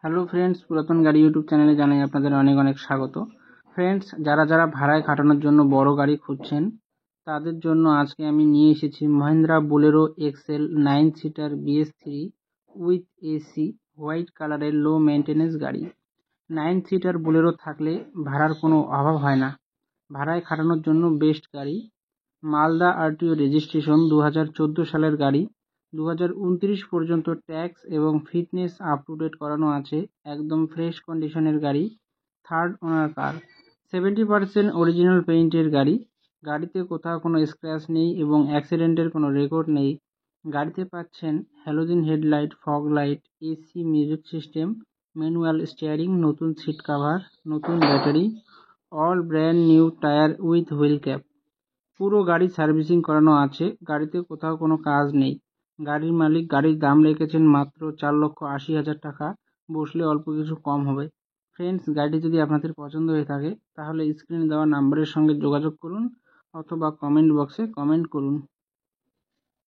Hello friends, পুরাতন গাড়ি YouTube চ্যানেলে জানাই আপনাদের অনেক অনেক স্বাগত। ফ্রেন্ডস, যারা ভাড়ায় খাটানোর জন্য বড় গাড়ি খুঁজছেন তাদের জন্য আজকে আমি নিয়ে এসেছি Mahindra Bolero Excel 9 seater BS3 with AC white কালারের লো মেনটেন্যান্স গাড়ি। 9 সিটার বোলেরো থাকলে ভাড়ার কোনো অভাব হয় না। ভাড়ায় খাটানোর জন্য বেস্ট গাড়ি। মালদা RTO রেজিস্ট্রেশন 2014 সালের গাড়ি। 2029 পর্যন্ত ট্যাক্স এবং ফিটনেস আপ টু ডেট করানো আছে। একদম ফ্রেশ কন্ডিশনের গাড়ি। থার্ড ওনার কার। 70% অরিজিনাল পেইন্টের গাড়ি। গাড়িতে কোথাও কোনো স্ক্র্যাচ নেই এবং অ্যাক্সিডেন্টের কোনো রেকর্ড নেই। গাড়িতে পাচ্ছেন halogen headlight, fog light, AC music system, manual steering, নতুন সিট কাভার, নতুন battery, all brand new tyre with wheel cap. পুরো গাড়ি সার্ভিসিং করানো আছে। গাড়িতে কোথাও কোনো কাজ নেই। গাড়ির মালিক গাড়ির দাম রেখেছেন মাত্র 4,80,000 টাকা। বসলে অল্প কিছু কম হবে। ফ্রেন্ডস, গাড়িটি যদি আপনাদের পছন্দ হয়ে থাকে তাহলে স্ক্রিনে দেওয়া নাম্বারের সঙ্গে যোগাযোগ করুন অথবা কমেন্ট বক্সে কমেন্ট করুন।